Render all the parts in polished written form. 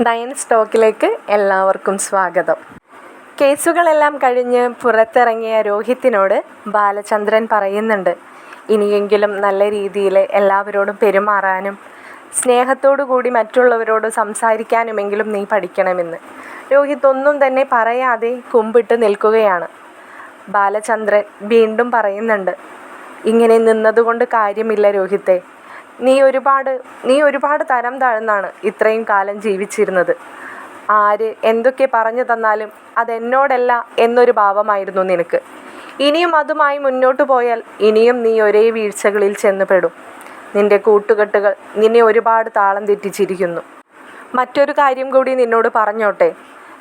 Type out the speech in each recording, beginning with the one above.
Dyne സ്റ്റോക്കിലേക്ക് എല്ലാവർക്കും സ്വാഗതം. കേസുകളെല്ലാം കഴിഞ്ഞ് പുറത്തിറങ്ങിയ രോഹിത്തിനോട് ബാലചന്ദ്രൻ പറയുന്നുണ്ട്, ഇനിയെങ്കിലും നല്ല രീതിയിൽ എല്ലാവരോടും പെരുമാറാനും സ്നേഹത്തോടു കൂടി മറ്റുള്ളവരോട് സംസാരിക്കാനുമെങ്കിലും നീ പഠിക്കണമെന്ന്. രോഹിത് ഒന്നും തന്നെ പറയാതെ കുമ്പിട്ട് നിൽക്കുകയാണ്. ബാലചന്ദ്രൻ വീണ്ടും പറയുന്നുണ്ട്, ഇങ്ങനെ നിന്നതുകൊണ്ട് കാര്യമില്ല രോഹിത്തെ. നീ ഒരുപാട് തരം താഴ്ന്നാണ് ഇത്രയും കാലം ജീവിച്ചിരുന്നത്. ആര് എന്തൊക്കെ പറഞ്ഞു തന്നാലും അതെന്നോടല്ല എന്നൊരു ഭാവമായിരുന്നു നിനക്ക്. ഇനിയും അതുമായി മുന്നോട്ട് പോയാൽ ഇനിയും നീ ഒരേ വീഴ്ചകളിൽ ചെന്നുപെടും. നിന്റെ കൂട്ടുകെട്ടുകൾ നിന്നെ ഒരുപാട് താളം തെറ്റിച്ചിരിക്കുന്നു. മറ്റൊരു കാര്യം കൂടി നിന്നോട് പറഞ്ഞോട്ടെ,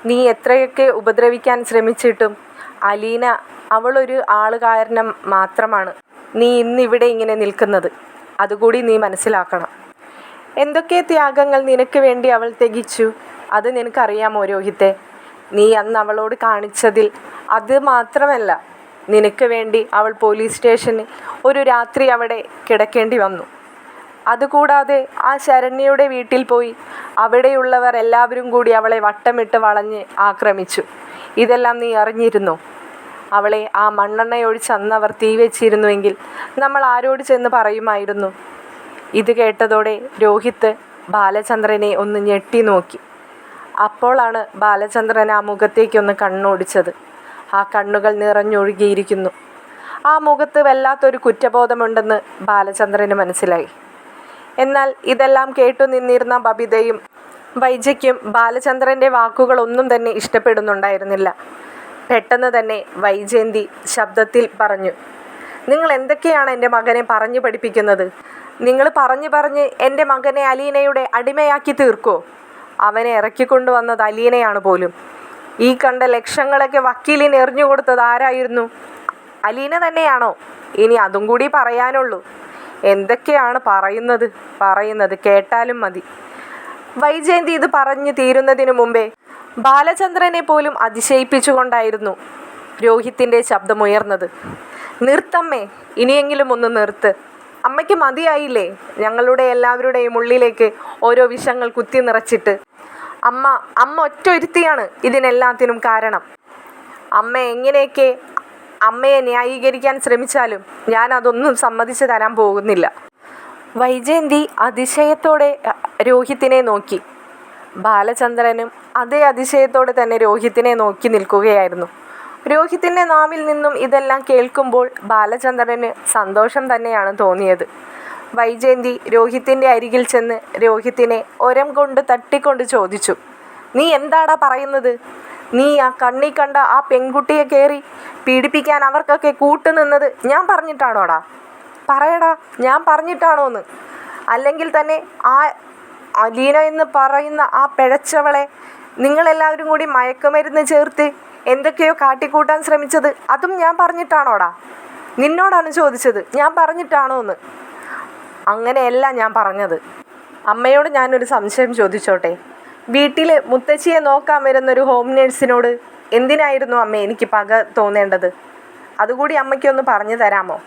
നീ എത്രയൊക്കെ ഉപദ്രവിക്കാൻ ശ്രമിച്ചിട്ടും അലീന അവളൊരു ആള് കാരണം മാത്രമാണ് നീ ഇന്നിവിടെ ഇങ്ങനെ നിൽക്കുന്നത്. അതുകൂടി നീ മനസ്സിലാക്കണം. എന്തൊക്കെ ത്യാഗങ്ങൾ നിനക്ക് വേണ്ടി അവൾ ത്യജിച്ചു, അത് നിനക്കറിയാമോ രോഹിത്തെ? നീ അന്ന് അവളോട് കാണിച്ചതിൽ അത് മാത്രമല്ല, നിനക്ക് വേണ്ടി അവൾ പോലീസ് സ്റ്റേഷനിൽ ഒരു രാത്രി അവിടെ കിടക്കേണ്ടി വന്നു. അതുകൂടാതെ ആ ശരണ്യയുടെ വീട്ടിൽ പോയി അവിടെയുള്ളവർ എല്ലാവരും കൂടി അവളെ വട്ടമിട്ട് വളഞ്ഞ് ആക്രമിച്ചു. ഇതെല്ലാം നീ അറിഞ്ഞിരുന്നോ? അവളെ ആ മണ്ണെണ്ണയൊഴിച്ച് അന്നവർ തീ വെച്ചിരുന്നുവെങ്കിൽ നമ്മൾ ആരോട് ചെന്ന് പറയുമായിരുന്നു? ഇത് കേട്ടതോടെ രോഹിത്ത് ബാലചന്ദ്രനെ ഒന്ന് ഞെട്ടി നോക്കി. അപ്പോഴാണ് ബാലചന്ദ്രൻ ആ മുഖത്തേക്കൊന്ന് കണ്ണോടിച്ചത്. ആ കണ്ണുകൾ നിറഞ്ഞൊഴുകിയിരിക്കുന്നു. ആ മുഖത്ത് വല്ലാത്തൊരു കുറ്റബോധമുണ്ടെന്ന് ബാലചന്ദ്രന് മനസ്സിലായി. എന്നാൽ ഇതെല്ലാം കേട്ടു നിന്നിരുന്ന ബബിതയും വൈജയ്ക്കും ബാലചന്ദ്രൻ്റെ വാക്കുകളൊന്നും തന്നെ ഇഷ്ടപ്പെടുന്നുണ്ടായിരുന്നില്ല. പെട്ടെന്ന് തന്നെ വൈജയന്തി ശബ്ദത്തിൽ പറഞ്ഞു, നിങ്ങൾ എന്തൊക്കെയാണ് എൻ്റെ മകനെ പറഞ്ഞു പഠിപ്പിക്കുന്നത്? നിങ്ങൾ പറഞ്ഞ് എൻ്റെ മകനെ അലീനയുടെ അടിമയാക്കി തീർക്കോ? അവനെ ഇറക്കിക്കൊണ്ടുവന്നത് അലീനയാണ് പോലും. ഈ കണ്ട ലക്ഷങ്ങളൊക്കെ വക്കീലിന് എറിഞ്ഞു കൊടുത്തത് ആരായിരുന്നു? അലീന തന്നെയാണോ? ഇനി അതും കൂടി പറയാനുള്ളൂ. എന്തൊക്കെയാണ് പറയുന്നത് കേട്ടാലും മതി. വൈജയന്തി ഇത് പറഞ്ഞു തീരുന്നതിനു മുമ്പേ ബാലചന്ദ്രനെ പോലും അതിശയിപ്പിച്ചുകൊണ്ടായിരുന്നു രോഹിത്തിൻ്റെ ശബ്ദമുയർന്നത്. നിർത്തമ്മേ, ഇനിയെങ്കിലും ഒന്ന് നിർത്ത്. അമ്മയ്ക്ക് മതിയായില്ലേ ഞങ്ങളുടെ എല്ലാവരുടെയും ഉള്ളിലേക്ക് ഓരോ വിഷങ്ങൾ കുത്തി നിറച്ചിട്ട്? അമ്മ ഒറ്റൊരുത്തിയാണ് ഇതിനെല്ലാത്തിനും കാരണം. അമ്മ എങ്ങനെയൊക്കെ അമ്മയെ ന്യായീകരിക്കാൻ ശ്രമിച്ചാലും ഞാൻ അതൊന്നും സമ്മതിച്ചു തരാൻ പോകുന്നില്ല. വൈജയന്തി അതിശയത്തോടെ രോഹിത്തിനെ നോക്കി. ബാലചന്ദ്രനും അതേ അതിശയത്തോടെ തന്നെ രോഹിത്തിനെ നോക്കി നിൽക്കുകയായിരുന്നു. രോഹിത്തിൻ്റെ നാവിൽ നിന്നും ഇതെല്ലാം കേൾക്കുമ്പോൾ ബാലചന്ദ്രന് സന്തോഷം തന്നെയാണ് തോന്നിയത്. വൈജയന്തി രോഹിത്തിൻ്റെ അരികിൽ ചെന്ന് രോഹിത്തിനെ ഒരം കൊണ്ട് തട്ടിക്കൊണ്ട് ചോദിച്ചു, നീ എന്താടാ പറയുന്നത്? നീ ആ കണ്ണി കണ്ട ആ പെൺകുട്ടിയെ കയറി പീഡിപ്പിക്കാൻ അവർക്കൊക്കെ കൂട്ടുനിന്നത് ഞാൻ പറഞ്ഞിട്ടാണോടാ? പറയടാ, ഞാൻ പറഞ്ഞിട്ടാണോന്ന്? അല്ലെങ്കിൽ തന്നെ ആ അലീന എന്ന് പറയുന്ന ആ പിഴച്ചവളെ നിങ്ങളെല്ലാവരും കൂടി മയക്കുമരുന്ന് ചേർത്ത് എന്തൊക്കെയോ കാട്ടിക്കൂട്ടാൻ ശ്രമിച്ചത് അതും ഞാൻ പറഞ്ഞിട്ടാണോടാ? നിന്നോടാണ് ചോദിച്ചത്, ഞാൻ പറഞ്ഞിട്ടാണോന്ന്? അങ്ങനെയല്ല ഞാൻ പറഞ്ഞത്. അമ്മയോട് ഞാനൊരു സംശയം ചോദിച്ചോട്ടെ? വീട്ടിൽ മുത്തശ്ശിയെ നോക്കാൻ വരുന്നൊരു ഹോം നേഴ്സിനോട് എന്തിനായിരുന്നു അമ്മ എനിക്ക് പക തോന്നേണ്ടത്? അതുകൂടി അമ്മയ്ക്കൊന്ന് പറഞ്ഞു തരാമോ?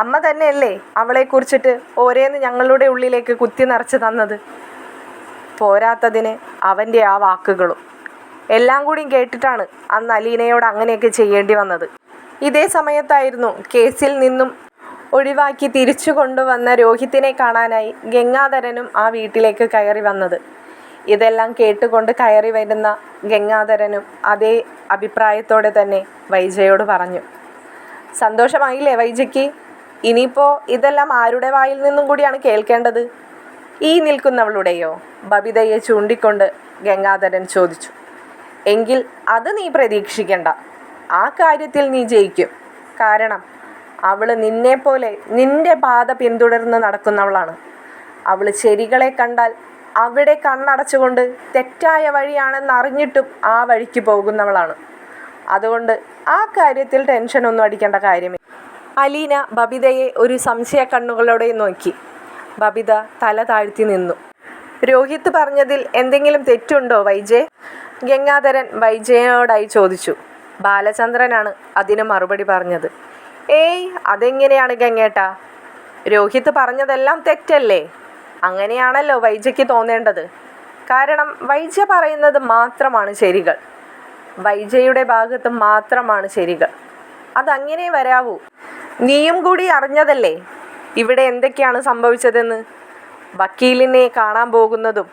അമ്മ തന്നെയല്ലേ അവളെക്കുറിച്ചിട്ട് ഓരോന്ന് ഞങ്ങളുടെ ഉള്ളിലേക്ക് കുത്തി നിറച്ച് തന്നത്. പോരാത്തതിന് അവൻ്റെ ആ വാക്കുകളും എല്ലാം കൂടി കേട്ടിട്ടാണ് അന്ന് അലീനയോട് അങ്ങനെയൊക്കെ ചെയ്യേണ്ടി വന്നത്. ഇതേ സമയത്തായിരുന്നു കേസിൽ നിന്നും ഒഴിവാക്കി തിരിച്ചു കൊണ്ടുവന്ന രോഹിത്തിനെ കാണാനായി ഗംഗാധരനും ആ വീട്ടിലേക്ക് കയറി വന്നത്. ഇതെല്ലാം കേട്ടുകൊണ്ട് കയറി വരുന്ന ഗംഗാധരനും അതേ അഭിപ്രായത്തോടെ തന്നെ വൈജയോട് പറഞ്ഞു, സന്തോഷമായില്ലേ വൈജയ്ക്ക്? ഇനിയിപ്പോൾ ഇതെല്ലാം ആരുടെ വായിൽ നിന്നും കൂടിയാണ് കേൾക്കേണ്ടത്? ഈ നിൽക്കുന്നവളുടെയോ? ബബിതയെ ചൂണ്ടിക്കൊണ്ട് ഗംഗാധരൻ ചോദിച്ചു. എങ്കിൽ അത് നീ പ്രതീക്ഷിക്കണ്ട. ആ കാര്യത്തിൽ നീ ജയിക്കും. കാരണം അവൾ നിന്നെപ്പോലെ നിന്റെ പാത പിന്തുടർന്ന് നടക്കുന്നവളാണ്. അവൾ ശരികളെ കണ്ടാൽ അവിടെ കണ്ണടച്ചുകൊണ്ട് തെറ്റായ വഴിയാണെന്ന് അറിഞ്ഞിട്ടും ആ വഴിക്ക് പോകുന്നവളാണ്. അതുകൊണ്ട് ആ കാര്യത്തിൽ ടെൻഷനൊന്നും അടിക്കേണ്ട കാര്യമില്ല. അലീന ബബിതയെ ഒരു സംശയ കണ്ണുകളോടെ നോക്കി. ബബിത തല താഴ്ത്തി നിന്നു. രോഹിത്ത് പറഞ്ഞതിൽ എന്തെങ്കിലും തെറ്റുണ്ടോ വൈജയ്? ഗംഗാധരൻ വൈജയനോടായി ചോദിച്ചു. ബാലചന്ദ്രനാണ് അതിന് മറുപടി പറഞ്ഞത്. ഏയ്, അതെങ്ങനെയാണ് ഗംഗേട്ടാ? രോഹിത്ത് പറഞ്ഞതെല്ലാം തെറ്റല്ലേ? അങ്ങനെയാണല്ലോ വൈജയ്ക്ക് തോന്നേണ്ടത്. കാരണം വൈജ പറയുന്നത് മാത്രമാണ് ശരികൾ, വൈജയുടെ ഭാഗത്ത് മാത്രമാണ് ശരികൾ. അതങ്ങനെ വരാവൂ. നീയും കൂടി അറിഞ്ഞതല്ലേ ഇവിടെ എന്തൊക്കെയാണ് സംഭവിച്ചതെന്ന്. വക്കീലിനെ കാണാൻ പോകുന്നതും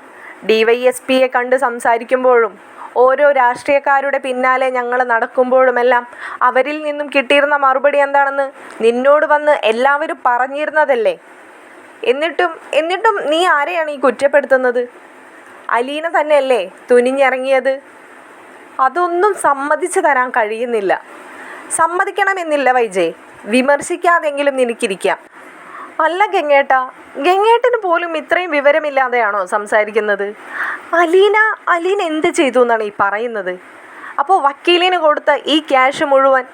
DYSPയെ കണ്ട് സംസാരിക്കുമ്പോഴും ഓരോ രാഷ്ട്രീയക്കാരുടെ പിന്നാലെ ഞങ്ങൾ നടക്കുമ്പോഴുമെല്ലാം അവരിൽ നിന്നും കിട്ടിയിരുന്ന മറുപടി എന്താണെന്ന് നിന്നോട് വന്ന് എല്ലാവരും പറഞ്ഞിരുന്നതല്ലേ. എന്നിട്ടും നീ ആരെയാണ് ഈ കുറ്റപ്പെടുത്തുന്നത്? അലീന തന്നെയല്ലേ തുനിഞ്ഞിറങ്ങിയത്? അതൊന്നും സമ്മതിച്ചു തരാൻ കഴിയുന്നില്ല. സമ്മതിക്കണമെന്നില്ല വൈജയ്, വിമർശിക്കാതെങ്കിലും നിനക്കിരിക്കാം. അല്ല ഗംഗേട്ടന് പോലും ഇത്രയും വിവരമില്ലാതെയാണോ സംസാരിക്കുന്നത്? അലീന എന്ത് ചെയ്തു എന്നാണ് ഈ പറയുന്നത്? അപ്പോൾ വക്കീലിന് കൊടുത്ത ഈ ക്യാഷ് മുഴുവൻ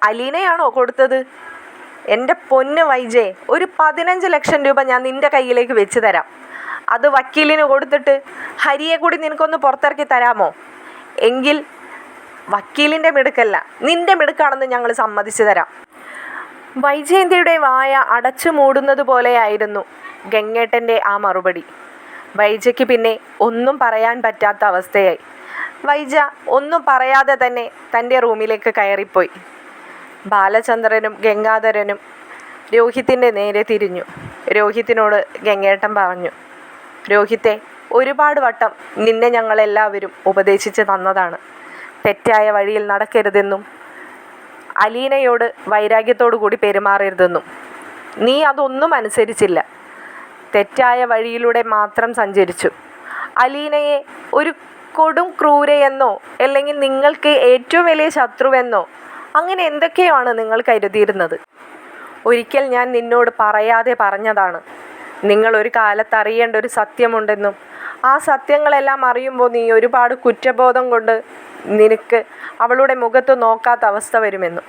അലീനയാണോ കൊടുത്തത്? എൻ്റെ പൊന്ന് വൈജയ്, ഒരു 15 ലക്ഷം രൂപ ഞാൻ നിൻ്റെ കയ്യിലേക്ക് വെച്ച് തരാം. അത് വക്കീലിന് കൊടുത്തിട്ട് ഹരിയെ കൂടി നിനക്കൊന്ന് പുറത്തിറക്കി തരാമോ? എങ്കിൽ വക്കീലിൻ്റെ മിടുക്കല്ല, നിൻ്റെ മിടുക്കാണെന്ന് ഞങ്ങൾ സമ്മതിച്ചു തരാം. വൈജയന്തിയുടെ വായ അടച്ചു മൂടുന്നത് പോലെയായിരുന്നു ഗംഗേട്ടൻ്റെ ആ മറുപടി. വൈജയ്ക്ക് പിന്നെ ഒന്നും പറയാൻ പറ്റാത്ത അവസ്ഥയായി. വൈജ ഒന്നും പറയാതെ തന്നെ തൻ്റെ റൂമിലേക്ക് കയറിപ്പോയി. ബാലചന്ദ്രനും ഗംഗാധരനും രോഹിത്തിൻ്റെ നേരെ തിരിഞ്ഞു. രോഹിത്തിനോട് ഗംഗേട്ടൻ പറഞ്ഞു, രോഹിത്തെ, ഒരുപാട് വട്ടം നിന്നെ ഞങ്ങളെല്ലാവരും ഉപദേശിച്ച് തന്നതാണ്. തെറ്റായ വഴിയിൽ നടക്കരുതെന്നും അലീനയോട് വൈരാഗ്യത്തോടു കൂടി പെരുമാറരുതെന്നും. നീ അതൊന്നും അനുസരിച്ചില്ല. തെറ്റായ വഴിയിലൂടെ മാത്രം സഞ്ചരിച്ചു. അലീനയെ ഒരു കൊടും ക്രൂരയെന്നോ അല്ലെങ്കിൽ നിങ്ങൾക്ക് ഏറ്റവും വലിയ ശത്രുവെന്നോ അങ്ങനെ എന്തൊക്കെയാണ് നിങ്ങൾ കരുതിയിരുന്നത്. ഒരിക്കൽ ഞാൻ നിന്നോട് പറയാതെ പറഞ്ഞതാണ്, നിങ്ങൾ ഒരു കാലത്ത് അറിയേണ്ട ഒരു സത്യമുണ്ടെന്നും ആ സത്യങ്ങളെല്ലാം അറിയുമ്പോൾ നീ ഒരുപാട് കുറ്റബോധം കൊണ്ട് നിനക്ക് അവളുടെ മുഖത്ത് നോക്കാത്ത അവസ്ഥ വരുമെന്നും.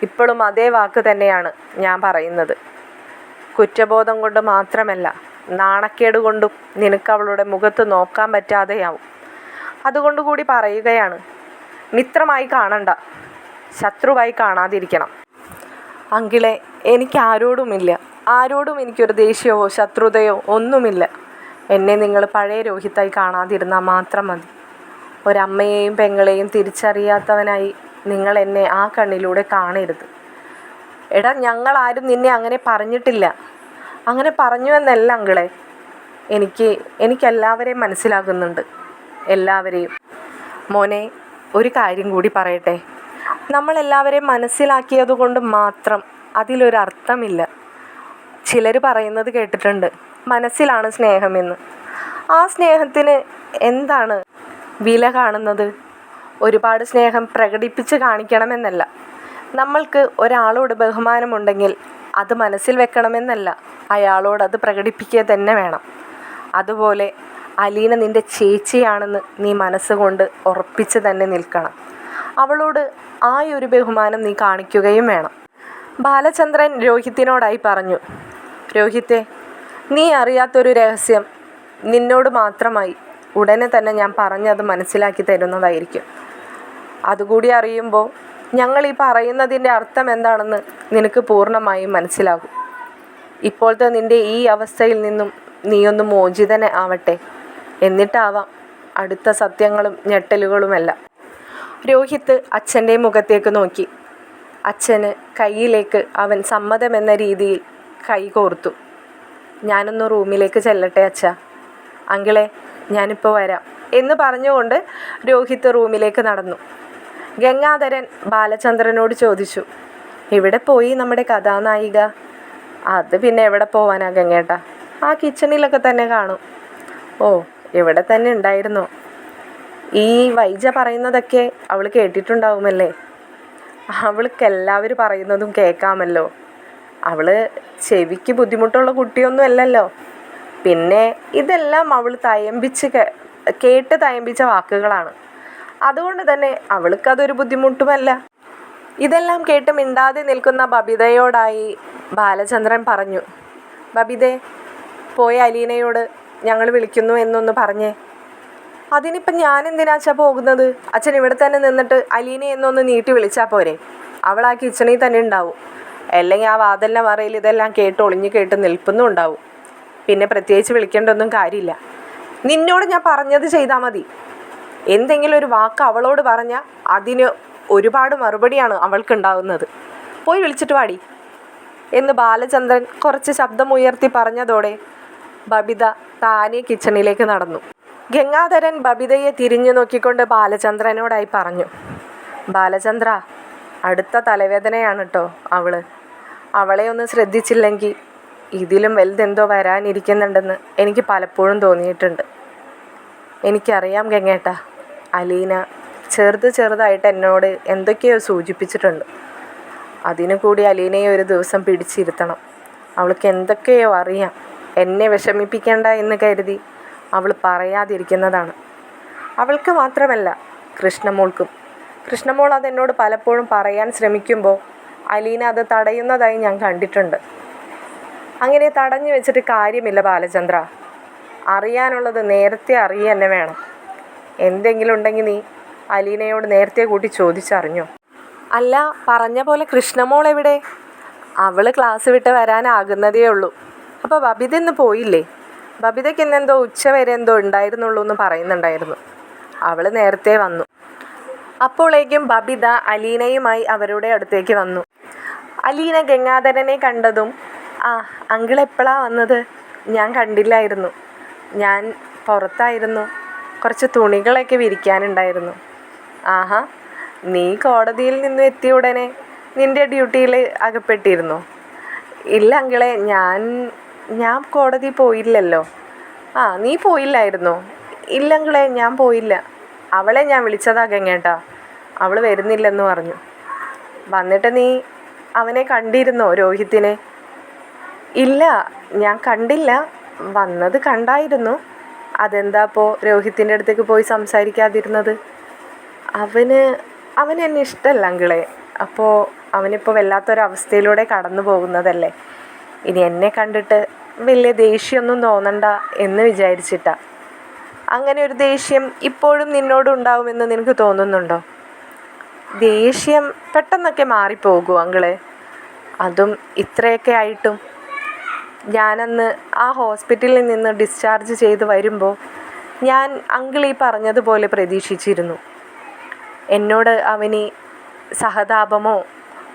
ഇപ്പോഴും അതേ വാക്ക് തന്നെയാണ് ഞാൻ പറയുന്നത്. കുറ്റബോധം കൊണ്ട് മാത്രമല്ല, നാണക്കേട് കൊണ്ടും നിനക്ക് അവളുടെ മുഖത്ത് നോക്കാൻ പറ്റാതെയാവും. അതുകൊണ്ട് കൂടി പറയുകയാണ്, മിത്രമായി കാണണ്ട, ശത്രുവായി കാണാതിരിക്കണം. അങ്കിളെ, എനിക്ക് ആരോടും എനിക്കൊരു ദേഷ്യമോ ശത്രുതയോ ഒന്നുമില്ല. എന്നെ നിങ്ങൾ പഴയ രോഹിത്തായി കാണാതിരുന്നാൽ മാത്രം മതി. ഒരമ്മയെയും പെങ്ങളെയും തിരിച്ചറിയാത്തവനായി നിങ്ങൾ എന്നെ ആ കണ്ണിലൂടെ കാണരുത്. എടാ, ഞങ്ങളാരും നിന്നെ അങ്ങനെ പറഞ്ഞിട്ടില്ല. അങ്ങനെ പറഞ്ഞു എന്നല്ല അങ്കിളെ. എനിക്കെല്ലാവരെയും മനസ്സിലാകുന്നുണ്ട്, എല്ലാവരെയും. മോനെ, ഒരു കാര്യം കൂടി പറയട്ടെ. നമ്മളെല്ലാവരെയും മനസ്സിലാക്കിയത് കൊണ്ട് മാത്രം അതിലൊരർത്ഥമില്ല. ചിലർ പറയുന്നത് കേട്ടിട്ടുണ്ട്, മനസ്സിലാണ് സ്നേഹമെന്ന്. ആ സ്നേഹത്തിന് എന്താണ് വില കാണുന്നത്? ഒരുപാട് സ്നേഹം പ്രകടിപ്പിച്ച് കാണിക്കണമെന്നല്ല. നമ്മൾക്ക് ഒരാളോട് ബഹുമാനമുണ്ടെങ്കിൽ അത് മനസ്സിൽ വെക്കണമെന്നല്ല, അയാളോട് അത് പ്രകടിപ്പിക്കുക തന്നെ വേണം. അതുപോലെ അലീന നിൻ്റെ ചേച്ചിയാണെന്ന് നീ മനസ്സുകൊണ്ട് ഉറപ്പിച്ച് തന്നെ നിൽക്കണം. അവളോട് ആ ഒരു ബഹുമാനം നീ കാണിക്കുകയും വേണം. ബാലചന്ദ്രൻ രോഹിത്തിനോടായി പറഞ്ഞു, രോഹിത്തെ, നീ അറിയാത്തൊരു രഹസ്യം നിന്നോട് മാത്രമായി ഉടനെ തന്നെ ഞാൻ പറഞ്ഞത് മനസ്സിലാക്കി തരുന്നതായിരിക്കും. അതുകൂടി അറിയുമ്പോൾ ഞങ്ങൾ ഈ പറയുന്നതിൻ്റെ അർത്ഥം എന്താണെന്ന് നിനക്ക് പൂർണ്ണമായും മനസ്സിലാകും. ഇപ്പോഴത്തെ നിൻ്റെ ഈ അവസ്ഥയിൽ നിന്നും നീയൊന്ന് മോചിതന ആവട്ടെ, എന്നിട്ടാവാം അടുത്ത സത്യങ്ങളും ഞെട്ടലുകളുമെല്ലാം. രോഹിത്ത് അച്ഛൻ്റെ മുഖത്തേക്ക് നോക്കി. അച്ഛന് കയ്യിലേക്ക് അവൻ സമ്മതമെന്ന രീതിയിൽ കൈ കോർത്തു. ഞാനൊന്ന് റൂമിലേക്ക് ചെല്ലട്ടെ അച്ഛാ. അങ്കിളെ, ഞാനിപ്പോൾ വരാം എന്ന് പറഞ്ഞുകൊണ്ട് രോഹിത്ത് റൂമിലേക്ക് നടന്നു. ഗംഗാധരൻ ബാലചന്ദ്രനോട് ചോദിച്ചു, എവിടെ പോയി നമ്മുടെ കഥാനായിക? അത് പിന്നെ എവിടെ പോവാനാ ഗംഗേട്ടാ, ആ കിച്ചണിലൊക്കെ തന്നെ കാണും. ഓ, ഇവിടെ തന്നെ ഉണ്ടായിരുന്നോ? ഈ വൈജ പറയുന്നതൊക്കെ അവൾ കേട്ടിട്ടുണ്ടാവുമല്ലേ? അവൾക്ക് എല്ലാവരും പറയുന്നതും കേൾക്കാമല്ലോ. അവൾ ചെവിക്ക് ബുദ്ധിമുട്ടുള്ള കുട്ടിയൊന്നും അല്ലല്ലോ. പിന്നെ ഇതെല്ലാം അവൾ കേട്ട് തയമ്പിച്ച വാക്കുകളാണ്. അതുകൊണ്ട് തന്നെ അവൾക്കതൊരു ബുദ്ധിമുട്ടുമല്ല. ഇതെല്ലാം കേട്ട് മിണ്ടാതെ നിൽക്കുന്ന ബബിതയോടായി ബാലചന്ദ്രൻ പറഞ്ഞു, ബബിതേ, പോയ അലീനയോട് ഞങ്ങൾ വിളിക്കുന്നു എന്നൊന്ന് പറഞ്ഞേ. അതിനിപ്പം ഞാൻ എന്തിനാച്ചാ പോകുന്നത്? അച്ഛൻ ഇവിടെ തന്നെ നിന്നിട്ട് അലീന എന്നൊന്ന് നീട്ടി വിളിച്ചാൽ പോരെ? അവൾ ആ കിച്ചണിൽ തന്നെ ഉണ്ടാവും. അല്ലെങ്കിൽ ആ വാതിലിൻ്റെ മറയിൽ ഇതെല്ലാം കേട്ട് ഒളിഞ്ഞു കേട്ട് നിൽപ്പുന്നും ഉണ്ടാവും. പിന്നെ പ്രത്യേകിച്ച് വിളിക്കേണ്ടൊന്നും കാര്യമില്ല. നിന്നോട് ഞാൻ പറഞ്ഞത് ചെയ്താൽ മതി. എന്തെങ്കിലും ഒരു വാക്ക് അവളോട് പറഞ്ഞാൽ അതിന് ഒരുപാട് മറുപടിയാണ് അവൾക്കുണ്ടാവുന്നത്. പോയി വിളിച്ചിട്ട് വാടി എന്ന് ബാലചന്ദ്രൻ കുറച്ച് ശബ്ദമുയർത്തി പറഞ്ഞതോടെ ബബിത താനെ കിച്ചണിലേക്ക് നടന്നു. ഗംഗാധരൻ ബബിതയെ തിരിഞ്ഞു നോക്കിക്കൊണ്ട് ബാലചന്ദ്രനോടായി പറഞ്ഞു, ബാലചന്ദ്ര, അടുത്ത തലവേദനയാണ് കേട്ടോ അവളെ ഒന്ന് ശ്രദ്ധിച്ചില്ലെങ്കിൽ ഇതിലും വലുതെന്തോ വരാനിരിക്കുന്നുണ്ടെന്ന് എനിക്ക് പലപ്പോഴും തോന്നിയിട്ടുണ്ട്. എനിക്കറിയാം ഗംഗേട്ടാ, അലീന ചെറുതായിട്ട് എന്നോട് എന്തൊക്കെയോ സൂചിപ്പിച്ചിട്ടുണ്ട്. അതിനു കൂടി അലീനയെ ഒരു ദിവസം പിടിച്ചിരുത്തണം. അവൾക്ക് എന്തൊക്കെയോ അറിയാം. എന്നെ വിഷമിപ്പിക്കേണ്ട എന്ന് കരുതി അവൾ പറയാതിരിക്കുന്നതാണ്. അവൾക്ക് മാത്രമല്ല, കൃഷ്ണമോൾ അതെന്നോട് പലപ്പോഴും പറയാൻ ശ്രമിക്കുമ്പോൾ അലീന അത് തടയുന്നതായി ഞാൻ കണ്ടിട്ടുണ്ട്. അങ്ങനെ തടഞ്ഞു വെച്ചിട്ട് കാര്യമില്ല ബാലചന്ദ്ര. അറിയാനുള്ളത് നേരത്തെ അറിയുക തന്നെ വേണം. എന്തെങ്കിലും ഉണ്ടെങ്കിൽ നീ അലീനയോട് നേരത്തെ കൂട്ടി ചോദിച്ചറിഞ്ഞോ? അല്ല, പറഞ്ഞ പോലെ കൃഷ്ണമോൾ എവിടെ? അവൾ ക്ലാസ് വിട്ട് വരാനാകുന്നതേ ഉള്ളൂ. അപ്പോൾ ബബിത ഇന്ന് പോയില്ലേ? ബബിതയ്ക്ക് ഇന്നെന്തോ ഉച്ചവരെ എന്തോ ഉണ്ടായിരുന്നുള്ളൂ എന്ന് പറയുന്നുണ്ടായിരുന്നു. അവൾ നേരത്തെ വന്നു. അപ്പോഴേക്കും ബബിത അലീനയുമായി അവരുടെ അടുത്തേക്ക് വന്നു. അലീന ഗംഗാധരനെ കണ്ടതും, ആ അങ്കിൾ എപ്പോഴാണ് വന്നത്? ഞാൻ കണ്ടില്ലായിരുന്നു. ഞാൻ പുറത്തായിരുന്നു. കുറച്ച് തുണികളൊക്കെ വിരിക്കാനുണ്ടായിരുന്നു. ആഹാ, നീ കോടതിയിൽ നിന്ന് എത്തിയ ഉടനെ നിൻ്റെ ഡ്യൂട്ടിയിൽ അകപ്പെട്ടിരുന്നോ? ഇല്ല അങ്കിളെ, ഞാൻ കോടതി പോയില്ലല്ലോ. ആ, നീ പോയില്ലായിരുന്നോ? ഇല്ല അങ്കിളെ, ഞാൻ പോയില്ല. അവളെ ഞാൻ വിളിച്ചതാ ഗംഗേട്ടാ. അവൾ വരുന്നില്ലെന്ന് പറഞ്ഞു. വന്നിട്ട് നീ അവനെ കണ്ടിരുന്നോ, രോഹിത്തിനെ? ഇല്ല, ഞാൻ കണ്ടില്ല. വന്നത് കണ്ടായിരുന്നു. അതെന്താ അപ്പോൾ രോഹിത്തിൻ്റെ അടുത്തേക്ക് പോയി സംസാരിക്കാതിരുന്നത്? അവന് എന്നെ ഇഷ്ടമല്ല അങ്കിളെ. അപ്പോൾ അവനിപ്പോൾ വല്ലാത്തൊരവസ്ഥയിലൂടെ കടന്നു പോകുന്നതല്ലേ. ഇനി എന്നെ കണ്ടിട്ട് വലിയ ദേഷ്യമൊന്നും തോന്നണ്ട എന്ന് വിചാരിച്ചിട്ടാ. അങ്ങനെ ഒരു ദേഷ്യം ഇപ്പോഴും നിന്നോടുണ്ടാവുമെന്ന് നിനക്ക് തോന്നുന്നുണ്ടോ? ദേഷ്യം പെട്ടെന്നൊക്കെ മാറിപ്പോകുമോ അങ്കിളെ? അതും ഇത്രയൊക്കെ ആയിട്ടും. ഞാനന്ന് ആ ഹോസ്പിറ്റലിൽ നിന്ന് ഡിസ്ചാർജ് ചെയ്ത് വരുമ്പോൾ ഞാൻ അങ്കിൾ ഈ പറഞ്ഞതുപോലെ പ്രതീക്ഷിച്ചിരുന്നു. എന്നോട് അവന് സഹതാപമോ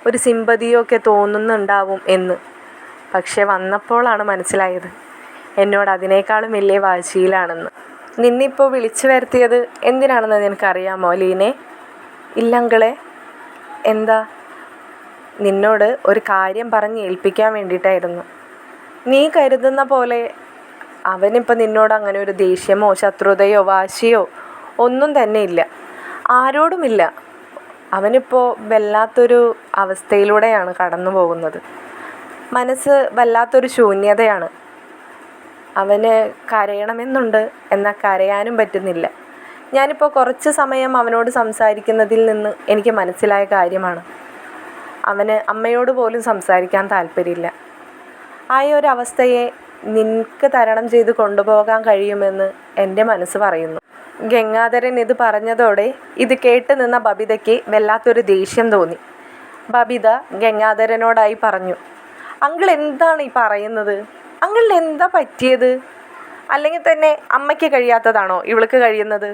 ഒരു സിമ്പതിയോ ഒക്കെ തോന്നുന്നുണ്ടാവും എന്ന്. പക്ഷെ വന്നപ്പോഴാണ് മനസ്സിലായത് എന്നോട് അതിനേക്കാളും വലിയ വാശിയിലാണെന്ന്. നിന്നിപ്പോൾ വിളിച്ചു വരുത്തിയത് എന്തിനാണെന്ന് നിനക്കറിയാമോ ലീനെ? ഇല്ലങ്കിളെ. എന്താ? നിന്നോട് ഒരു കാര്യം പറഞ്ഞ് ഏൽപ്പിക്കാൻ വേണ്ടിയിട്ടായിരുന്നു. നീ കരുതുന്ന പോലെ അവനിപ്പോൾ നിന്നോട് അങ്ങനെ ഒരു ദേഷ്യമോ ശത്രുതയോ വാശിയോ ഒന്നും തന്നെ ഇല്ല. ആരോടുമില്ല. അവനിപ്പോൾ വല്ലാത്തൊരു അവസ്ഥയിലൂടെയാണ് കടന്നു പോകുന്നത്. മനസ്സ് വല്ലാത്തൊരു ശൂന്യതയാണ്. അവന് കരയണമെന്നുണ്ട്, എന്നാൽ കരയാനും പറ്റുന്നില്ല. ഞാനിപ്പോൾ കുറച്ച് സമയം അവനോട് സംസാരിക്കുന്നതിൽ നിന്ന് എനിക്ക് മനസ്സിലായ കാര്യമാണ്, അവന് അമ്മയോട് പോലും സംസാരിക്കാൻ താല്പര്യമില്ല. ആ ഒരു അവസ്ഥയെ നിനക്ക് തരണം ചെയ്ത് കൊണ്ടുപോകാൻ കഴിയുമെന്ന് എൻ്റെ മനസ്സ് പറയുന്നു. ഗംഗാധരൻ ഇത് പറഞ്ഞതോടെ ഇത് കേട്ട് നിന്ന ബബിതയ്ക്ക് വല്ലാത്തൊരു ദേഷ്യം തോന്നി. ബബിത ഗംഗാധരനോടായി പറഞ്ഞു, അങ്കിൾ എന്താണ് ഈ പറയുന്നത്? അങ്കിളിന് എന്താ പറ്റിയത്? അല്ലെങ്കിൽ തന്നെ അമ്മയ്ക്ക് കഴിയാത്തതാണോ ഇവൾക്ക് കഴിയുന്നത്?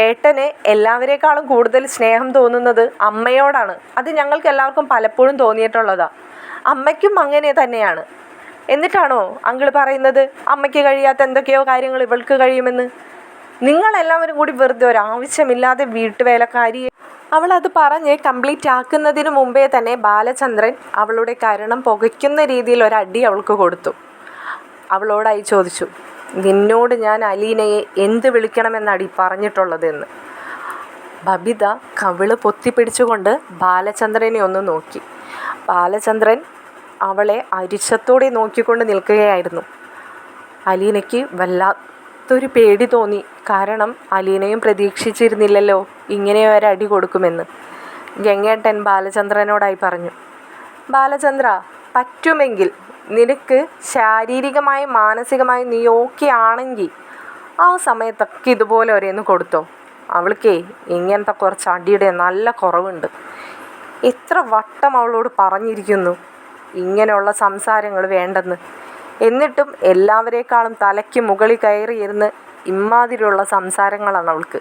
ഏട്ടന് എല്ലാവരേക്കാളും കൂടുതൽ സ്നേഹം തോന്നുന്നത് അമ്മയോടാണ്. അത് ഞങ്ങൾക്ക് എല്ലാവർക്കും പലപ്പോഴും തോന്നിയിട്ടുള്ളതാണ്. അമ്മയ്ക്കും അങ്ങനെ തന്നെയാണ്. എന്നിട്ടാണോ അങ്കിൾ പറയുന്നത് അമ്മയ്ക്ക് കഴിയാത്ത എന്തൊക്കെയോ കാര്യങ്ങൾ ഇവൾക്ക് കഴിയുമെന്ന്? നിങ്ങളെല്ലാവരും കൂടി വെറുതെ ഒരാവശ്യമില്ലാതെ വീട്ടുവേലക്കാരിയെ. അവളത് പറഞ്ഞ് കംപ്ലീറ്റ് ആക്കുന്നതിന് മുമ്പേ തന്നെ ബാലചന്ദ്രൻ അവളുടെ കരണം പുകയ്ക്കുന്ന രീതിയിൽ ഒരടി അവൾക്ക് കൊടുത്തു. അവളോടായി ചോദിച്ചു, നിന്നോട് ഞാൻ അലീനയെ എന്ത് വിളിക്കണമെന്നടി പറഞ്ഞിട്ടുള്ളതെന്ന്. ബബിത കവിള് പൊത്തിപ്പിടിച്ചുകൊണ്ട് ബാലചന്ദ്രനെ ഒന്ന് നോക്കി. ബാലചന്ദ്രൻ അവളെ അരിശത്തോടെ നോക്കിക്കൊണ്ട് നിൽക്കുകയായിരുന്നു. അലീനയ്ക്ക് വല്ലാത്തൊരു പേടി തോന്നി. കാരണം അലീനയും പ്രതീക്ഷിച്ചിരുന്നില്ലല്ലോ ഇങ്ങനെ ഒരടി കൊടുക്കുമെന്ന്. ഗംഗേട്ടൻ ബാലചന്ദ്രനോടായി പറഞ്ഞു, ബാലചന്ദ്ര, പറ്റുമെങ്കിൽ നിനക്ക് ശാരീരികമായും മാനസികമായും നീ ഓക്കെ ആണെങ്കിൽ ആ സമയത്തൊക്കെ ഇതുപോലെ ഒരേന്ന് കൊടുത്തോ. അവൾക്കേ ഇങ്ങനത്തെ കുറച്ച് അടിയുടെ നല്ല കുറവുണ്ട്. എത്ര വട്ടം അവളോട് പറഞ്ഞിരിക്കുന്നു ഇങ്ങനെയുള്ള സംസാരങ്ങൾ വേണ്ടെന്ന്. എന്നിട്ടും എല്ലാവരേക്കാളും തലയ്ക്ക് മുകളിൽ കയറിയിരുന്ന് ഇമ്മാതിരിയുള്ള സംസാരങ്ങളാണ് അവൾക്ക്.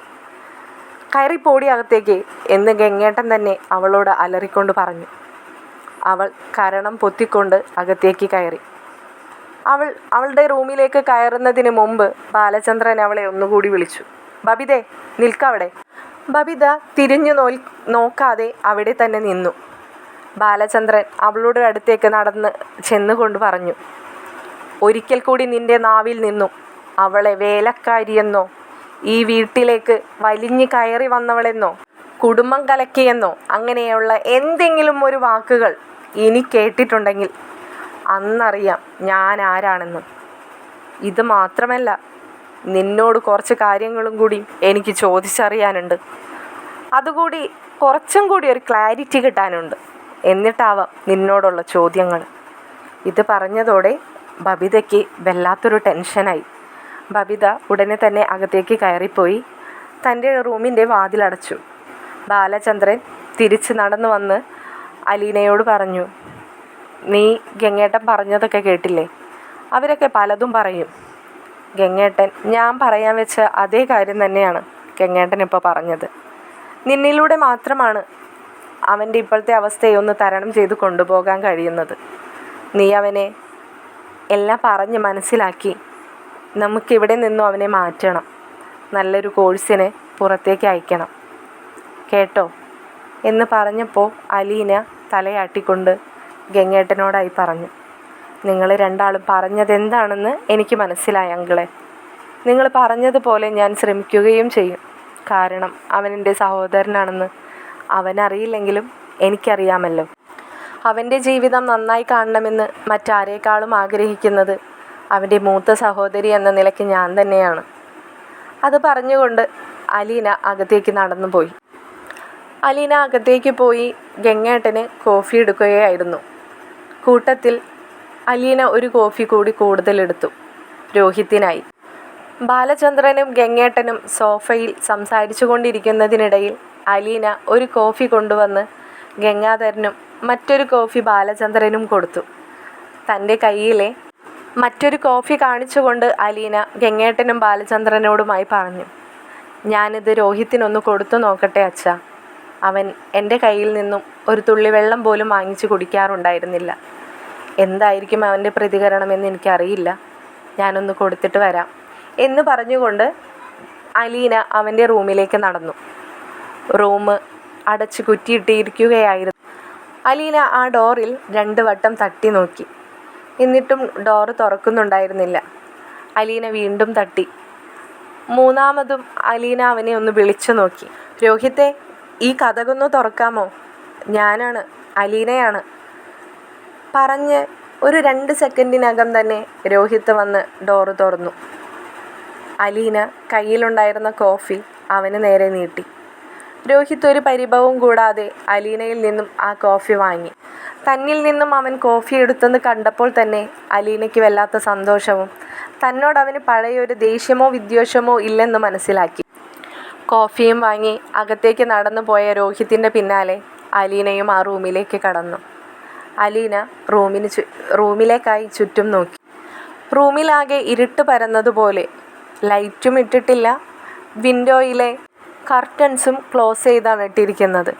കയറിപ്പോടി അകത്തേക്ക് എന്ന് ഗംഗേട്ടൻ തന്നെ അവളോട് അലറിക്കൊണ്ട് പറഞ്ഞു. അവൾ കരണം പൊത്തിക്കൊണ്ട് അകത്തേക്ക് കയറി. അവളുടെ റൂമിലേക്ക് കയറുന്നതിന് മുമ്പ് ബാലചന്ദ്രൻ അവളെ ഒന്നുകൂടി വിളിച്ചു. ബബിതേ, നിൽക്കവിടെ. ബബിത തിരിഞ്ഞു നോക്കാതെ അവിടെ തന്നെ നിന്നു. ബാലചന്ദ്രൻ അവളുടെ അടുത്തേക്ക് നടന്ന് ചെന്നുകൊണ്ട് പറഞ്ഞു, ഒരിക്കൽ കൂടി നിന്റെ നാവിൽ നിന്നും അവളെ വേലക്കാരിയെന്നോ, ഈ വീട്ടിലേക്ക് വലിഞ്ഞു കയറി വന്നവളെന്നോ, കുടുംബം കലക്കിയെന്നോ അങ്ങനെയുള്ള എന്തെങ്കിലും ഒരു വാക്കുകൾ ഇനി കേട്ടിട്ടുണ്ടെങ്കിൽ അന്നറിയാം ഞാൻ ആരാണെന്ന്. ഇത് മാത്രമല്ല, നിന്നോട് കുറച്ച് കാര്യങ്ങളും കൂടി എനിക്ക് ചോദിച്ചറിയാനുണ്ട്. അതുകൂടി കുറച്ചും കൂടി ഒരു ക്ലാരിറ്റി കിട്ടാനുണ്ട്. എന്നിട്ടാവാം നിന്നോടുള്ള ചോദ്യങ്ങൾ. ഇത് പറഞ്ഞതോടെ ബബിതയ്ക്ക് വല്ലാത്തൊരു ടെൻഷനായി. ബബിത ഉടനെ തന്നെ അകത്തേക്ക് കയറിപ്പോയി തൻ്റെ റൂമിൻ്റെ വാതിലടച്ചു. ബാലചന്ദ്രൻ തിരിച്ച് നടന്നു വന്ന് അലീനയോട് പറഞ്ഞു, നീ ഗംഗേട്ടൻ പറഞ്ഞതൊക്കെ കേട്ടില്ലേ? അവരൊക്കെ പലതും പറയും. ഗംഗേട്ടൻ ഞാൻ പറയാൻ വെച്ച അതേ കാര്യം തന്നെയാണ് ഗംഗേട്ടൻ ഇപ്പോൾ പറഞ്ഞത്. നിന്നിലൂടെ മാത്രമാണ് അവൻ്റെ ഇപ്പോഴത്തെ അവസ്ഥയെ ഒന്ന് തരണം ചെയ്ത് കൊണ്ടുപോകാൻ കഴിയുന്നത്. നീ അവനെ എല്ലാം പറഞ്ഞ് മനസ്സിലാക്കി നമുക്കിവിടെ നിന്നും അവനെ മാറ്റണം. നല്ലൊരു കോഴ്സിന് പുറത്തേക്ക് അയക്കണം കേട്ടോ എന്ന് പറഞ്ഞപ്പോൾ അലീന തലയാട്ടിക്കൊണ്ട് ഗംഗേട്ടനോടായി പറഞ്ഞു, നിങ്ങൾ രണ്ടാളും പറഞ്ഞതെന്താണെന്ന് എനിക്ക് മനസ്സിലായി അങ്കിളെ. നിങ്ങൾ പറഞ്ഞതുപോലെ ഞാൻ ശ്രമിക്കുകയും ചെയ്യും. കാരണം അവനെൻ്റെ സഹോദരനാണെന്ന് അവനറിയില്ലെങ്കിലും എനിക്കറിയാമല്ലോ. അവൻ്റെ ജീവിതം നന്നായി കാണണമെന്ന് മറ്റാരേക്കാളും ആഗ്രഹിക്കുന്നത് അവൻ്റെ മൂത്ത സഹോദരി എന്ന നിലയ്ക്ക് ഞാൻ തന്നെയാണ്. അത് പറഞ്ഞുകൊണ്ട് അലീന അകത്തേക്ക് നടന്നു പോയി. അലീന അകത്തേക്ക് പോയി ഗംഗേട്ടന് കോഫി എടുക്കുകയായിരുന്നു. കൂട്ടത്തിൽ അലീന ഒരു കോഫി കൂടി കൂടുതലെടുത്തു രോഹിത്തിനായി. ബാലചന്ദ്രനും ഗംഗേട്ടനും സോഫയിൽ സംസാരിച്ചു കൊണ്ടിരിക്കുന്നതിനിടയിൽ അലീന ഒരു കോഫി കൊണ്ടുവന്ന് ഗംഗാധരനും മറ്റൊരു കോഫി ബാലചന്ദ്രനും കൊടുത്തു. തൻ്റെ കയ്യിലെ മറ്റൊരു കോഫി കാണിച്ചുകൊണ്ട് അലീന ഗംഗേട്ടനും ബാലചന്ദ്രനോടുമായി പറഞ്ഞു, ഞാനിത് രോഹിത്തിനൊന്ന് കൊടുത്തു നോക്കട്ടെ അച്ഛാ. അവൻ എൻ്റെ കയ്യിൽ നിന്നും ഒരു തുള്ളി വെള്ളം പോലും വാങ്ങിച്ചു കുടിക്കാറുണ്ടായിരുന്നില്ല. എന്തായിരിക്കും അവൻ്റെ പ്രതികരണമെന്ന് എനിക്കറിയില്ല. ഞാനൊന്ന് കൊടുത്തിട്ട് വരാം എന്ന് പറഞ്ഞുകൊണ്ട് അലീന അവൻ്റെ റൂമിലേക്ക് നടന്നു. റൂം അടച്ച് കുറ്റിയിട്ടിരിക്കുകയായിരുന്നു. അലീന ആ ഡോറിൽ 2 വട്ടം തട്ടി നോക്കി. എന്നിട്ടും ഡോറ് തുറക്കുന്നുണ്ടായിരുന്നില്ല. അലീന വീണ്ടും തട്ടി. 3-മതും അലീന അവനെ ഒന്ന് വിളിച്ചു നോക്കി. രോഹിത്തെ, ഈ കതകൊന്ന് തുറക്കാമോ? ഞാനാണ്, അലീനയാണ് പറഞ്ഞ് ഒരു 2 സെക്കൻഡിനകം തന്നെ രോഹിത്ത് വന്ന് ഡോറ് തുറന്നു. അലീന കയ്യിലുണ്ടായിരുന്ന കോഫി അവന് നേരെ നീട്ടി. രോഹിത്ത് ഒരു പരിഭവവും കൂടാതെ അലീനയിൽ നിന്നും ആ കോഫി വാങ്ങി. തന്നിൽ നിന്നും അവൻ കോഫി എടുത്തെന്ന് കണ്ടപ്പോൾ തന്നെ അലീനയ്ക്ക് വല്ലാത്ത സന്തോഷവും തന്നോട് അവന് പഴയൊരു ദേഷ്യമോ വിദ്വേഷമോ ഇല്ലെന്ന് മനസ്സിലാക്കി. കോഫിയും വാങ്ങി അകത്തേക്ക് നടന്നു പോയ രോഹിത്തിൻ്റെ പിന്നാലെ അലീനയും ആ റൂമിലേക്ക് കടന്നു. അലീന റൂമിലേക്കായി ചുറ്റും നോക്കി. റൂമിലാകെ ഇരുട്ട് പരന്നതുപോലെ. ലൈറ്റും ഇട്ടിട്ടില്ല. വിൻഡോയിലെ കർട്ടൻസും ക്ലോസ് ചെയ്താണ് ഇട്ടിരിക്കുന്നത്.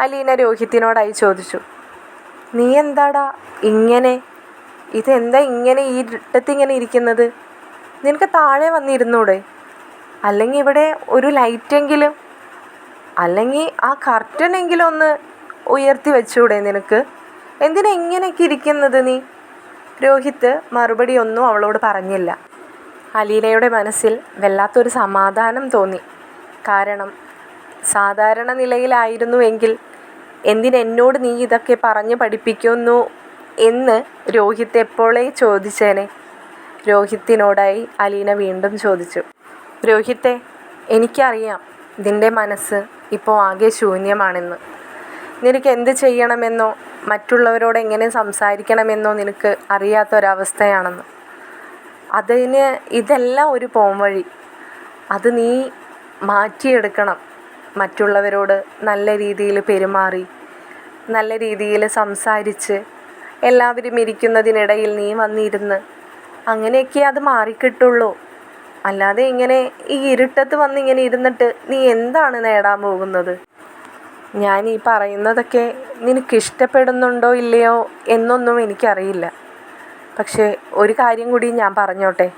അലീന രോഹിത്തിനോടായി ചോദിച്ചു, നീ എന്താടാ ഇങ്ങനെ? ഇതെന്താ ഇങ്ങനെ ഈ ഇരുട്ടത്തിങ്ങനെ ഇരിക്കുന്നത്? നിനക്ക് താഴെ വന്നിരുന്നൂടെ? അല്ലെങ്കിൽ ഇവിടെ ഒരു ലൈറ്റെങ്കിലും, അല്ലെങ്കിൽ ആ കർട്ടനെങ്കിലും ഒന്ന് ഉയർത്തി വെച്ചൂടെ നിനക്ക്? എന്തിനാ ഇങ്ങനെയൊക്കെ ഇരിക്കുന്നത് നീ? രോഹിത്ത് മറുപടി ഒന്നും അവളോട് പറഞ്ഞില്ല. അലീനയുടെ മനസ്സിൽ വല്ലാത്തൊരു സമാധാനം തോന്നി. കാരണം സാധാരണ നിലയിലായിരുന്നുവെങ്കിൽ എന്തിനെന്നോട് നീ ഇതൊക്കെ പറഞ്ഞ് പഠിപ്പിക്കുന്നു എന്ന് രോഹിത്ത് എപ്പോഴേ ചോദിച്ചേനെ. രോഹിത്തിനോടായി അലീന വീണ്ടും ചോദിച്ചു, രോഹിത്തെ, എനിക്കറിയാം നിൻ്റെ മനസ്സ് ഇപ്പോൾ ആകെ ശൂന്യമാണെന്ന്. നിനക്ക് എന്ത് ചെയ്യണമെന്നോ മറ്റുള്ളവരോട് എങ്ങനെ സംസാരിക്കണമെന്നോ നിനക്ക് അറിയാത്തൊരവസ്ഥയാണെന്ന്. അതിന് ഇതെല്ലാം ഒരു പോംവഴി. അത് നീ മാറ്റിയെടുക്കണം. മറ്റുള്ളവരോട് നല്ല രീതിയിൽ പെരുമാറി, നല്ല രീതിയിൽ സംസാരിച്ച് എല്ലാവരും ഇരിക്കുന്നതിനിടയിൽ നീ വന്നിരുന്ന്. അങ്ങനെയൊക്കെ അത് മാറിക്കിട്ടുള്ളൂ. അല്ലാതെ ഇങ്ങനെ ഈ ഇരുട്ടത്ത് വന്നിങ്ങനെ ഇരുന്നിട്ട് നീ എന്താണ് നേടാൻ പോകുന്നത്? ഞാൻ ഈ പറയുന്നതൊക്കെ നിനക്കിഷ്ടപ്പെടുന്നുണ്ടോ ഇല്ലയോ എന്നൊന്നും എനിക്കറിയില്ല. പക്ഷേ ഒരു കാര്യം കൂടി ഞാൻ പറഞ്ഞോട്ടെ.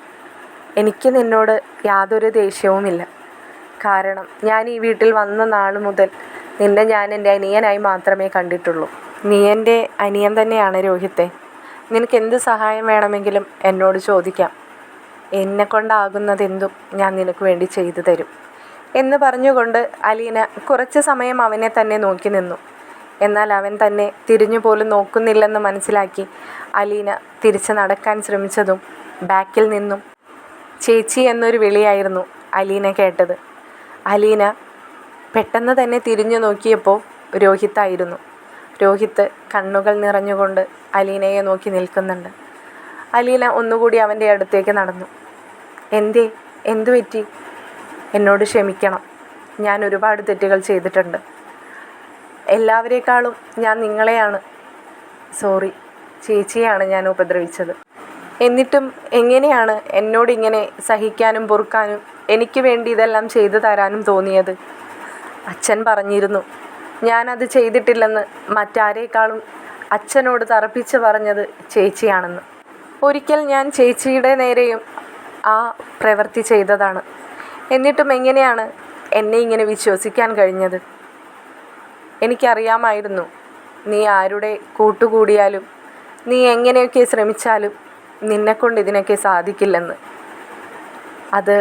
എനിക്ക് നിന്നോട് യാതൊരു ദേഷ്യവുമില്ല. കാരണം ഞാൻ ഈ വീട്ടിൽ വന്ന നാൾ മുതൽ നിന്നെ ഞാൻ എൻ്റെ അനിയനായി മാത്രമേ കണ്ടിട്ടുള്ളൂ. നീ എൻ്റെ അനിയൻ തന്നെയാണ് രോഹിത്തെ. നിനക്ക് എന്ത് സഹായം വേണമെങ്കിലും എന്നോട് ചോദിക്കാം. എന്നെക്കൊണ്ടാകുന്നതെന്തും ഞാൻ നിനക്ക് വേണ്ടി ചെയ്തു തരും എന്ന് പറഞ്ഞുകൊണ്ട് അലീന കുറച്ച് സമയം അവനെ തന്നെ നോക്കി നിന്നു. എന്നാൽ അവൻ തന്നെ തിരിഞ്ഞു പോലും നോക്കുന്നില്ലെന്ന് മനസ്സിലാക്കി അലീന തിരിച്ച് നടക്കാൻ ശ്രമിച്ചതും ബാക്കിൽ നിന്നും ചേച്ചി എന്നൊരു വിളിയായിരുന്നു അലീന കേട്ടത്. അലീന പെട്ടെന്ന് തന്നെ തിരിഞ്ഞു നോക്കിയപ്പോൾ രോഹിത്തായിരുന്നു. രോഹിത്ത് കണ്ണുകൾ നിറഞ്ഞുകൊണ്ട് അലീനയെ നോക്കി നിൽക്കുന്നുണ്ട്. അലീന ഒന്നുകൂടി അവൻ്റെ അടുത്തേക്ക് നടന്നു. എന്തു പറ്റി? എന്നോട് ക്ഷമിക്കണം. ഞാൻ ഒരുപാട് തെറ്റുകൾ ചെയ്തിട്ടുണ്ട്. എല്ലാവരേക്കാളും ഞാൻ നിങ്ങളെയാണ് ചേച്ചിയാണ് ഞാൻ ഉപദ്രവിച്ചത്. എന്നിട്ടും എങ്ങനെയാണ് എന്നോടിങ്ങനെ സഹിക്കാനും പൊറുക്കാനും എനിക്ക് വേണ്ടി ഇതെല്ലാം ചെയ്തു തരാനും തോന്നിയത്? അച്ഛൻ പറഞ്ഞിരുന്നു ഞാനത് ചെയ്തിട്ടില്ലെന്ന്. മറ്റാരേക്കാളും അച്ഛനോട് തറപ്പിച്ച് പറഞ്ഞത് ചേച്ചിയാണെന്ന്. ഒരിക്കൽ ഞാൻ ചേച്ചിയുടെ നേരെയും ആ പ്രവൃത്തി ചെയ്തതാണ്. എന്നിട്ടും എങ്ങനെയാണ് എന്നെ ഇങ്ങനെ വിശ്വസിക്കാൻ കഴിഞ്ഞത്? എനിക്കറിയാമായിരുന്നു നീ ആരുടെ കൂട്ടുകൂടിയാലും നീ എങ്ങനെയൊക്കെ ശ്രമിച്ചാലും നിന്നെക്കൊണ്ട് ഇതിനൊക്കെ സാധിക്കില്ലെന്ന്. അത്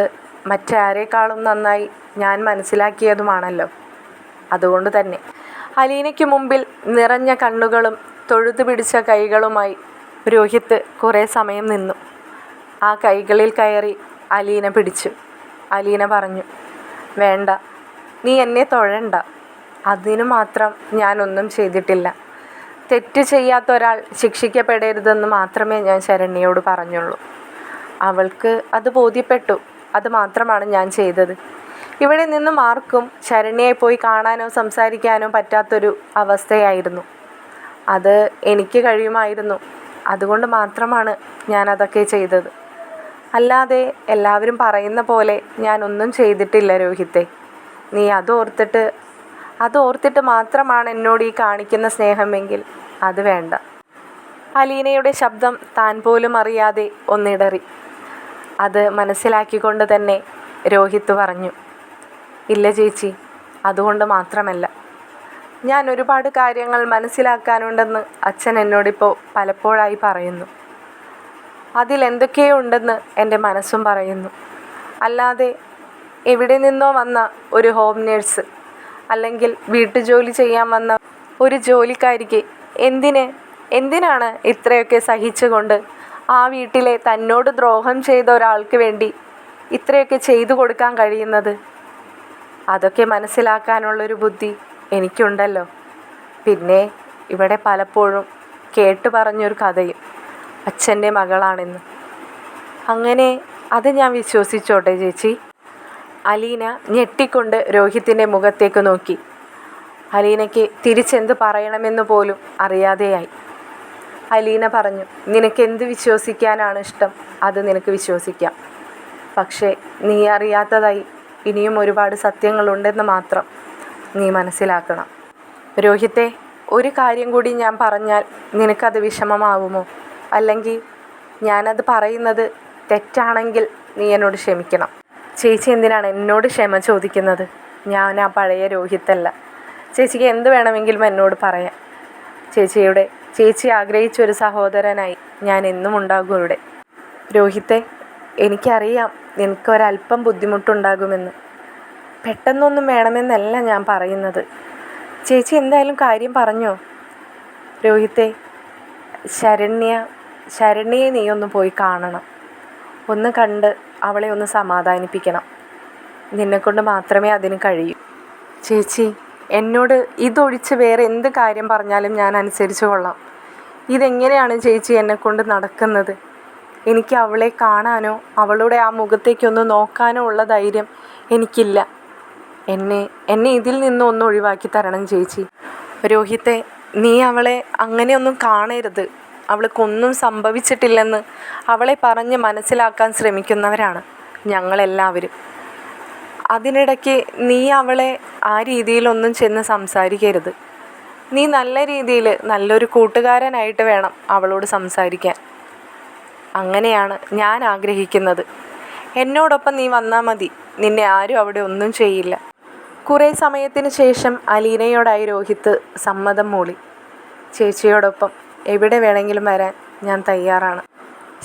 മറ്റാരേക്കാളും നന്നായി ഞാൻ മനസ്സിലാക്കിയതുമാണല്ലോ. അതുകൊണ്ട് തന്നെ അലീനയ്ക്ക് മുമ്പിൽ നിറഞ്ഞ കണ്ണുകളും തൊഴുതു പിടിച്ച കൈകളുമായി രോഹിത്ത് കുറേ സമയം നിന്നു. ആ കൈകളിൽ കയറി അലീന പിടിച്ചു. അലീന പറഞ്ഞു, വേണ്ട, നീ എന്നെ തൊഴണ്ട. അതിനു മാത്രം ഞാനൊന്നും ചെയ്തിട്ടില്ല. തെറ്റ് ചെയ്യാത്ത ഒരാൾ ശിക്ഷിക്കപ്പെടരുതെന്ന് മാത്രമേ ഞാൻ ശരണ്യയോട് പറഞ്ഞുള്ളൂ. അവൾക്ക് അത് ബോധ്യപ്പെട്ടു. അത് മാത്രമാണ് ഞാൻ ചെയ്തത്. ഇവിടെ നിന്നും ആർക്കും ശരണ്യയെ പോയി കാണാനോ സംസാരിക്കാനോ പറ്റാത്തൊരു അവസ്ഥയായിരുന്നു. അത് എനിക്ക് കഴിയുമായിരുന്നു. അതുകൊണ്ട് മാത്രമാണ് ഞാനതൊക്കെ ചെയ്തത്. അല്ലാതെ എല്ലാവരും പറയുന്ന പോലെ ഞാനൊന്നും ചെയ്തിട്ടില്ല രോഹിത്തെ. നീ അതോർത്തിട്ട് മാത്രമാണ് എന്നോട് ഈ കാണിക്കുന്ന സ്നേഹമെങ്കിൽ അത് വേണ്ട. അലീനയുടെ ശബ്ദം താൻ പോലും അറിയാതെ ഒന്നിടറി. അത് മനസ്സിലാക്കിക്കൊണ്ട് തന്നെ രോഹിത്ത് പറഞ്ഞു, ഇല്ല ചേച്ചി, അതുകൊണ്ട് മാത്രമല്ല. ഞാൻ ഒരുപാട് കാര്യങ്ങൾ മനസ്സിലാക്കാനുണ്ടെന്ന് അച്ഛൻ എന്നോടിപ്പോൾ പലപ്പോഴായി പറയുന്നു. അതിലെന്തൊക്കെയോ ഉണ്ടെന്ന് എൻ്റെ മനസ്സും പറയുന്നു. അല്ലാതെ എവിടെ നിന്നോ വന്ന ഒരു ഹോം നേഴ്സ് അല്ലെങ്കിൽ വീട്ടുജോലി ചെയ്യാൻ വന്ന ഒരു ജോലിക്കാരിക്ക് എന്തിനാണ് ഇത്രയൊക്കെ സഹിച്ചുകൊണ്ട് ആ വീട്ടിലെ തന്നോട് ദ്രോഹം ചെയ്ത ഒരാൾക്ക് വേണ്ടി ഇത്രയൊക്കെ ചെയ്തു കൊടുക്കാൻ കഴിയുന്നത്? അതൊക്കെ മനസ്സിലാക്കാനുള്ളൊരു ബുദ്ധി എനിക്കുണ്ടല്ലോ. പിന്നെ ഇവിടെ പലപ്പോഴും കേട്ടു പറഞ്ഞൊരു കഥയും അച്ഛൻ്റെ മകളാണെന്ന്. അങ്ങനെ അത് ഞാൻ വിശ്വസിച്ചോട്ടെ ചേച്ചി? അലീന ഞെട്ടിക്കൊണ്ട് രോഹിത്തിൻ്റെ മുഖത്തേക്ക് നോക്കി. അലീനയ്ക്ക് തിരിച്ചെന്ത് പറയണമെന്ന് പോലും അറിയാതെയായി. അലീന പറഞ്ഞു, നിനക്കെന്ത് വിശ്വസിക്കാനാണ് ഇഷ്ടം അത് നിനക്ക് വിശ്വസിക്കാം. പക്ഷേ നീ അറിയാത്തതായി ഇനിയും ഒരുപാട് സത്യങ്ങളുണ്ടെന്ന് മാത്രം നീ മനസ്സിലാക്കണം. രോഹിത്തെ, ഒരു കാര്യം കൂടി ഞാൻ പറഞ്ഞാൽ നിനക്കത് വിഷമമാവുമോ? അല്ലെങ്കിൽ ഞാനത് പറയുന്നത് തെറ്റാണെങ്കിൽ നീ എന്നോട് ക്ഷമിക്കണം. ചേച്ചി എന്തിനാണ് എന്നോട് ക്ഷമ ചോദിക്കുന്നത്? ഞാൻ ആ പഴയ രോഹിത്തല്ല. ചേച്ചിക്ക് എന്ത് വേണമെങ്കിലും എന്നോട് പറയാം. ചേച്ചി ആഗ്രഹിച്ചൊരു സഹോദരനായി ഞാൻ എന്നും ഉണ്ടാകും ഇവിടെ. രോഹിത്തെ, എനിക്കറിയാം നിനക്കൊരല്പം ബുദ്ധിമുട്ടുണ്ടാകുമെന്ന്. പെട്ടെന്നൊന്നും വേണമെന്നല്ല ഞാൻ പറയുന്നത്. ചേച്ചി എന്തായാലും കാര്യം പറഞ്ഞോ? രോഹിത്തെ, ശരണ്യയെ നീ ഒന്ന് പോയി കാണണം. ഒന്ന് കണ്ട് അവളെ ഒന്ന് സമാധാനിപ്പിക്കണം. നിന്നെക്കൊണ്ട് മാത്രമേ അതിന് കഴിയൂ. ചേച്ചി, എന്നോട് ഇതൊഴിച്ച് വേറെ എന്ത് കാര്യം പറഞ്ഞാലും ഞാൻ അനുസരിച്ച് കൊള്ളാം. ഇതെങ്ങനെയാണ് ചേച്ചി എന്നെക്കൊണ്ട് നടക്കുന്നത്? എനിക്ക് അവളെ കാണാനോ അവളുടെ ആ മുഖത്തേക്കൊന്ന് നോക്കാനോ ഉള്ള ധൈര്യം എനിക്കില്ല. എന്നെ ഇതിൽ നിന്നും ഒന്ന് ഒഴിവാക്കി തരണം ചേച്ചി. രോഹിത്തെ, നീ അവളെ അങ്ങനെയൊന്നും കാണരുത്. അവൾക്കൊന്നും സംഭവിച്ചിട്ടില്ലെന്ന് അവളെ പറഞ്ഞ് മനസ്സിലാക്കാൻ ശ്രമിക്കുന്നവരാണ് ഞങ്ങളെല്ലാവരും. അതിനിടയ്ക്ക് നീ അവളെ ആ രീതിയിലൊന്നും ചെന്ന് സംസാരിക്കരുത്. നീ നല്ല രീതിയിൽ നല്ലൊരു കൂട്ടുകാരനായിട്ട് വേണം അവളോട് സംസാരിക്കാൻ. അങ്ങനെയാണ് ഞാൻ ആഗ്രഹിക്കുന്നത്. എന്നോടൊപ്പം നീ വന്നാൽ മതി. നിന്നെ ആരും അവിടെ ഒന്നും ചെയ്യില്ല. കുറേ സമയത്തിന് ശേഷം അലീനയോടായി രോഹിത്ത് സമ്മതം മൂളി. ചേച്ചിയോടൊപ്പം എവിടെ വേണമെങ്കിലും വരാൻ ഞാൻ തയ്യാറാണ്.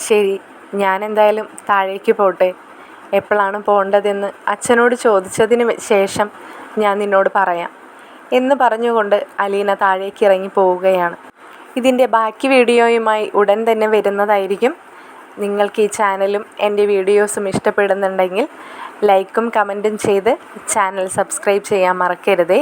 ശരി, ഞാൻ എന്തായാലും താഴേക്ക് പോട്ടെ. എപ്പോഴാണ് പോകേണ്ടതെന്ന് അച്ഛനോട് ചോദിച്ചതിന് ശേഷം ഞാൻ നിന്നോട് പറയാം എന്ന് പറഞ്ഞുകൊണ്ട് അലീന താഴേക്ക് ഇറങ്ങി പോവുകയാണ്. ഇതിൻ്റെ ബാക്കി വീഡിയോയുമായി ഉടൻ തന്നെ വരുന്നതായിരിക്കും. നിങ്ങൾക്ക് ഈ ചാനലും എൻ്റെ വീഡിയോസും ഇഷ്ടപ്പെടുന്നുണ്ടെങ്കിൽ ലൈക്കും കമൻറ്റും ചെയ്ത് ചാനൽ സബ്സ്ക്രൈബ് ചെയ്യാൻ മറക്കരുതേ.